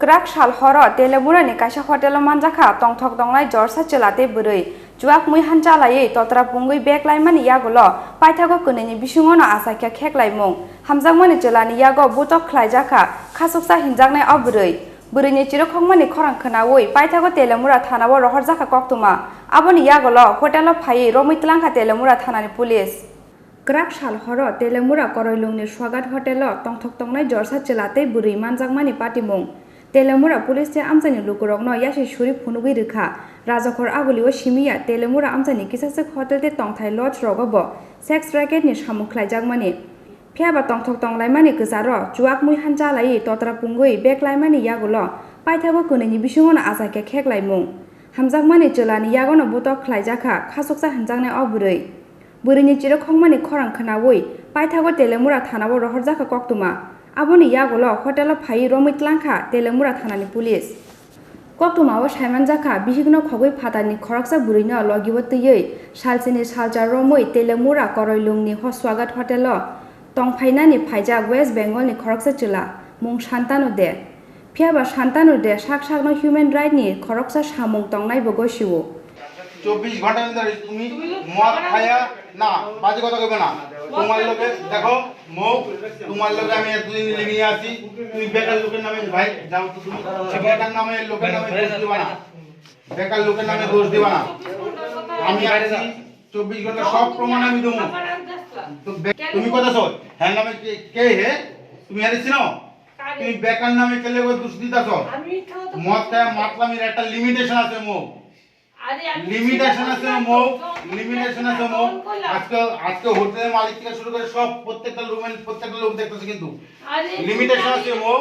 Krak shal horo Teliamura ni kaisa Hotelo Manjakha tongthok tongnai Jorsa chelate Bwrwi juak mui hanchalai totra pungui beklaimani yagolo paithago kuneni bisungono asakya kheklaimung hamjakmani chelani yago butok khlaijaka khasuksa hinjaknai o Bwrwi Bwrwini chirokhongmani khorang khnawi paithago Teliamura thanao rohorjaka koktuma aboni yagolo Hotelo phai romitlangkha Teliamura thanani police Krak shal horo Teliamura koroilungni Swagat Hotelo tongthok tongnai Jorsa chelate Bwrwi manjakmani patimung Teliamura police amjani lukurokno yashi shuri phunugui rikha rajakor aboliwo shimiya Teliamura amjani kisasek hotel te tongthai lodge rogobo sex racket ni samung khlaijakmani phiaba tongthok tonglaimani gjaro juak mui hanjalai totra pungui beklaimani yagulo paithago kuneni bisungono asake kheklaimung hamjakmani chelani yagono butok khlaijaka khasuksa hanjaknai o Bwrwi Bwrwini chirokhongmani khorang khnawi paithago Teliamura thanao rohorjaka koktuma aboni yagulo Hotelo phai romitlangkha Teliamura thanani police koktuma o Manjakha bihigno khogui phatani khoraksa Bwrwino logibo tui salchini saljar romoi Teliamura koroilungni Swagat Hotelo tongphainani phaijak West Bengal ni khoraksa chila mung Santanu de phiaba Santanu de sakno human right ni khoraksa samung tongnai bogo siwo 24 ঘন্টার ভিতরে তুমি মদ খায়া না বাজে কথা কইবে না তোমার লগে দেখো মুখ তোমার লগে আমি এতদিন লিভিং এ আছি তুমি বেকার লোকের নামে ভাই যাও তো তুমি বেকার নামে লোকের নামে দোষ দিবা না বেকার লোকের নামে দোষ দিবা না আমি আছি 24 ঘন্টা সব প্রমাণ আমি দেব তো তুমি কথা শোন হ্যাঁ নামে কে হে তুমি আরে চিনো তুমি বেকার নামে কেলে দোষ দিতাছ মদ খায়া মাতলামির একটা লিমিটেশন আছে মুখ লিমিটেশন আছে মো লিমিটেশন আছে মো আজকে হোটেলের মালিক থেকে শুরু করে সব প্রত্যেকটা লোক দেখতেছে কিন্তু লিমিটেশন আছে মো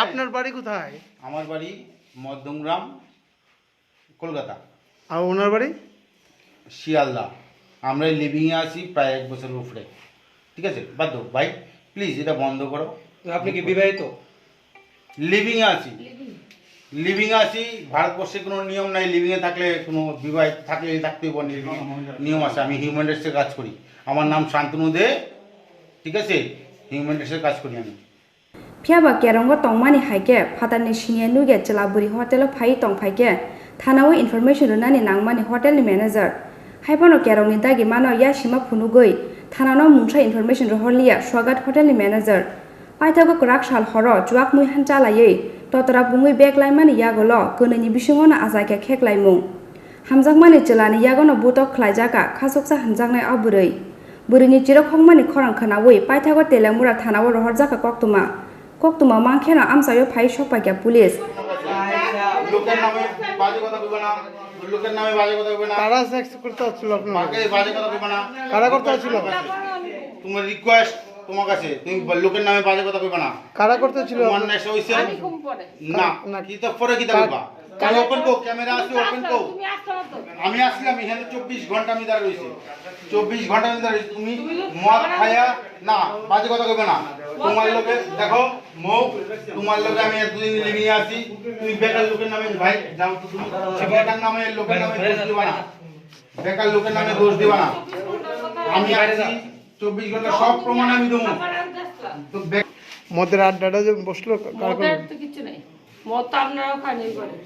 আপনার বাড়ি কোথায় আমার বাড়ি মধ্যমগ্রাম কলকাতা আর ওনার বাড়ি শিয়ালদা আমরা লিভিং এ আছি প্রায় 1 বছরের উপরে ঠিক আছে বাদ দাও ভাই প্লিজ এটা বন্ধ করো আপনি কি বিবাহিত লিভিং এ আছি লিভিং আছি ভারতবর্ষে কোনো নিয়ম নাই লিভিং এ থাকলে কোনো বিবাহ থাকলে থাকতেই বল নিয়ম আছে আমি হিউম্যান রাইটসে কাজ করি আমার নাম শান্তনু দে ঠিক আছে হিউম্যান রাইটসে কাজ করি আমি phiaba kerongo tongmani haike phatani singye nuge chela Bwrwi Hotelo phai tongphaike thanao information runani nangmani hotel ni manager haibono kerongni dagi mano yashima phunugui thanano mungsa information rohorliya Swagat Hotel ni manager paithago Krak shal horo juak mui hanchalai totra pungui beklaimani yagolo kuneni bisungono asake kheklaimung hamjakmani chelani yagono butok khlaijaka khasuksa hanjaknai o Bwrwi Bwrwini chirokhongmani khorang khnawi paithago Teliamura thanao rohorjaka koktuma mangkheno amsayo phai sopakya police লোকের নামে বাজে কথা কইবা না লোকের নামে বাজে কথা কইবা না কারা সেক্স করতে হচ্ছিল আপনার বাজে কথা কইবা না কারা করতে হচ্ছিল তোমার রিকোয়েস্ট তোমার কাছে তুমি লোকের নামে বাজে কথা কইবা না কারা করতে হচ্ছিল তোমার নেশা হইছে না কি তো পরে কি দেখবা কাল ওপেন কো ক্যামেরা আছে ওপেন কো আমি আসলাম এখানে 24 ঘন্টা আমি দাঁড়া রইছি 24 ঘন্টা আমি দাঁড়া তুমি মদ খায়া না বাজে কথা কইবা না তোমার লগে দেখো মুখ তোমার লগে আমি এতদিন লিভিং এ আছি তুমি বেকার লোকের নামে ভাই যাও তো তুমি বেকার নামে লোকের নামে দোষ দিবা না বেকার লোকের নামে দোষ দিবা না আমি আছি 24 ঘন্টা সব প্রমাণ আমি দেব তো মদের আড্ডাটা যে বসলো মদের তো কিছু নাই মদ তো আপনারাও খানি করে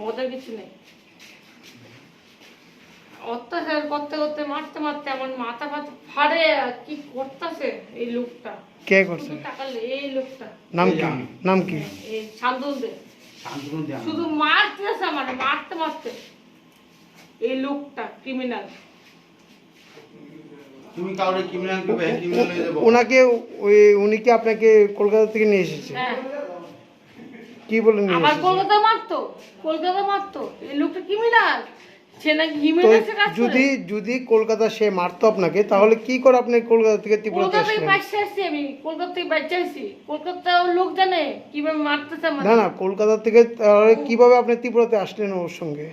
মদের কিছু নেই অত্যাচার করতে করতে মারতে মারতে আমার মাথা ফাথা ফাড়ে কি করতেছে এই লোকটা কে করছে এই লোকটা নাম কি এই শান্তনু দে শুধু মারতেছে আমার মারতে মারতে এই লোকটা ক্রিমিনাল তুমি কাউরে ক্রিমিনাল কইবে ক্রিমিনাল হয়ে যাবে ওনাকে উনি কি আপনাকে কলকাতা থেকে নিয়ে এসেছে হ্যাঁ কি বলেন নিয়ে আমার এসেছে কলকাতা মারতো এই লোকটা ক্রিমিনাল সে নাকি হিউম্যান কাজ করে যদি কলকাতা সে মারতো আপনাকে তাহলে কি করে আপনি কলকাতা থেকে ত্রিপুরাতে আসলেন কলকাতা থেকে বাইরে আসছি কলকাতার লোক জানে কিভাবে মারতেছে আমাদের না কলকাতা থেকে তাহলে কিভাবে আপনি ত্রিপুরাতে আসলেন ওর সঙ্গে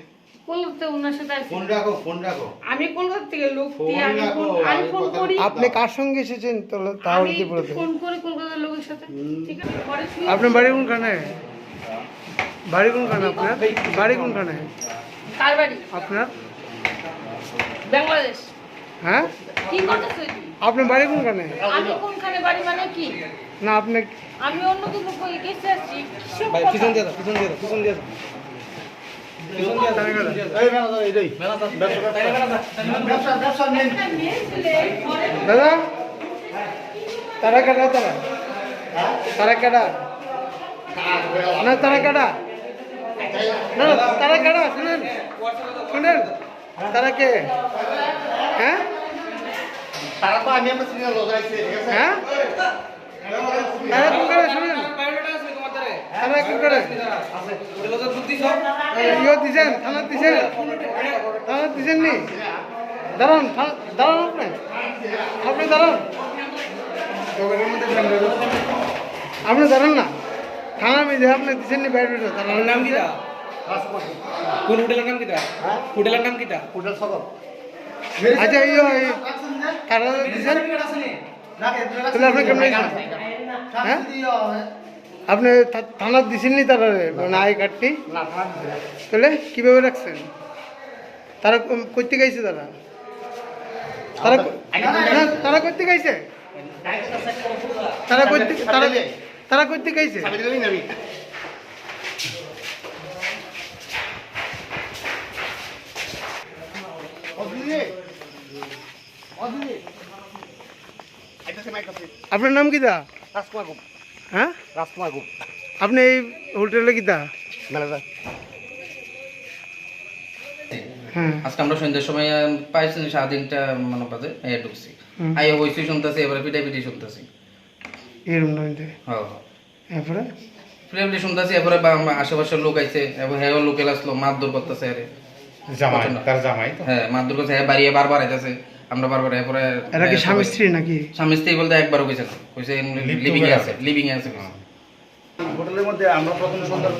কলকাতা ওনার সাথে ফোন রাখো আমি কলকাতা থেকে লোক দিয়ে আমি ফোন করি আপনি কার সঙ্গে এসেছেন তাহলে ত্রিপুরাতে ফোন করে কলকাতার লোকের সাথে ঠিক আছে পরে আপনার বাড়ি কোনখানে আপনার বাড়ি কোনখানে কার বাড়ি আপনার বাংলাদেশ হ্যাঁ কি করতেছ আপনার বাড়ি কোনখানে? আমি কোনখানে বাড়ি মানে কি? না আপনি আমি অন্য কোনো কই গেছে আছি। ভাই পিছন দিয়ে দাও, পিছন দিয়ে দাও, পিছন দিয়ে দাও। দাদা তারা কাটা তারা কাটা না তারা কাটা না তারা কাটা শুনেন শুনেন তারা কে? হ্যাঁ তারা তো আমি আমরা সিনিয়র লোক আছে ঠিক আছে হ্যাঁ তারা কোন করে শুনেন তারা কোন করে ইয়ে দিছেন থানা দিছেন নি দাঁড়ান দাঁড়ান আপনি দাঁড়ান আপনি দাঁড়ান না থানা মিলে আপনি দিছেন নি বাইরে থানার নাম কি? কোন হোটেলের নাম কিটা? হোটেলের নাম কিটা? হোটেল সদর আচ্ছা ইয়ে কারা দিছেন তাহলে আপনি কেমন হ্যাঁ আপনি থানার দিছেন নি তারা মানে আই কার্ডটি না থানা দিছে তাহলে কিভাবে রাখছেন? তারা করতে গাইছে তারা তারা তারা করতে গাইছে তারা করতে তারা করতে গাইছে আমি দিবি নবি আপনার নাম কিতা? রাজকুমার গুপ হ্যাঁ রাজকুমার গুপ আপনি এই হোটেলে কিতা? ম্যানেজার হ্যাঁ আজকে আমরা সন্ধ্যার সময় পাইছি 3:30 মানে বাজে ঢুকছি আইয়া হইছি শুনতেছি এবারে পিটাপিটি শুনতেছি এই রুম নইতে হ্যাঁ এরপরে পিটাপিটি শুনতেছি এবারে আশেপাশের লোক আইছে এবং হ্যাঁ লোকেল আসলো মারধর করতেছে আরে জামাই তার জামাই তো হ্যাঁ মারধর করছে হ্যাঁ বাড়িয়ে বারবার আইতাছে আমরা বারবার এরপরে এরা কি স্বামী স্ত্রী নাকি? স্বামী স্ত্রী বলতে একবারও কইছে না কইছে লিভিং এ আছে হোটেলের মধ্যে আমরা প্রথম সন্ধ্যা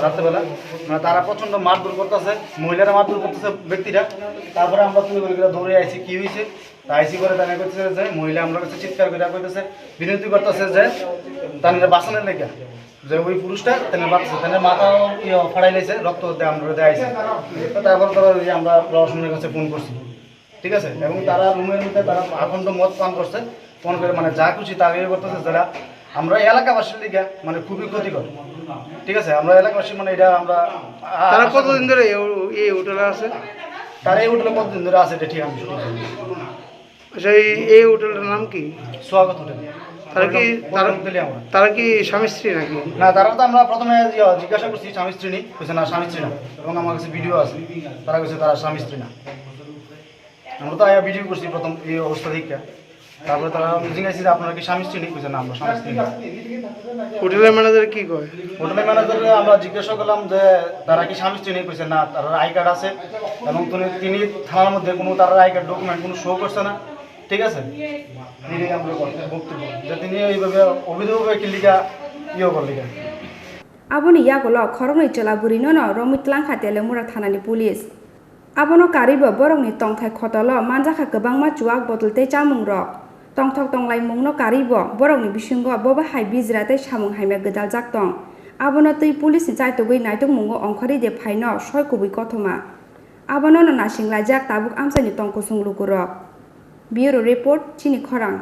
রাত্রেবেলা মানে তারা প্রচন্ড মারধর করতেছে, মহিলারা মারধর করতেছে ব্যক্তিরা। তারপরে আমরা তুলে করে দৌড়ে আইসি কি হয়েছে আইসি করে তারা করতেছে যে মহিলা আমরা কাছে চিৎকার করে কইতেছে বিনতি করতেছে যে তাদের বাঁচানোর লেগে যে ওই পুরুষটা তাদের বাঁচছে তাদের মাথাও ফাড়াই লাইছে রক্ত আমরা দেখাইছি। তারপরে তারা আমরা প্রশাসনের কাছে ফোন করছি ঠিক আছে এবং তারা রুমের মধ্যে তারা আখণ্ড মদ পান করছে ফোন করে মানে যা খুশি তা ইয়ে করতেছে যারা আমরা এলাকাবাসীর দিকে মানে খুবই ক্ষতিকর ঠিক আছে আমরা এলাকাবাসী মানে এটা আমরা তারা কতদিন ধরে এই হোটেলে আছে? তারা এই হোটেলে কতদিন ধরে আছে এটা ঠিক আমি সঠিক জানি না। আচ্ছা এই হোটেলটার নাম কি? স্বাগত হোটেল তারা কি তেলিয়ামুরা। তারা কি স্বামী স্ত্রী নাকি? না তারা তো আমরা প্রথমে জিজ্ঞাসা করছি স্বামী স্ত্রী নেই কইছে না স্বামী স্ত্রী না এবং আমার কাছে ভিডিও আছে তারা কইছে তারা স্বামী স্ত্রী না। আমরা তো ভিডিও করছি প্রথম এই অবস্থা দেখে তারপরে তারা জিজ্ঞাসা যে আপনারা কি স্বামী স্ত্রী নেই কইছে না আমরা স্বামী স্ত্রী না। হোটেলের ম্যানেজার কি কয়? হোটেলের ম্যানেজারে আমরা জিজ্ঞাসা করলাম যে তারা কি স্বামী স্ত্রী নেই কইছে না তার আই কার্ড আছে এবং তিনি থানার মধ্যে কোনো তার আই কার্ড ডকুমেন্ট কোনো শো করছে না ঠিক আছে। তিনি আমরা বক্তব্য যে তিনি এইভাবে অবৈধভাবে কিলিকা করলিকা Aboni yagolo khorong chela buri no romitlang kha Teliamura thanani police abono karibo borong ni tongthai khotelo Manjakha kwbangma chuak botol tei chamung rok tongthok tonglai mungno karibo borong ni bisingo boba hai bijra tei samung haima gedal jak tong abono tei police ni chaitogui naitok mungo ongkhari de phaino soi kubui kothoma abono no nasinglajak tabuk amsani tongkusung lukurok Bureau report Chini Khorang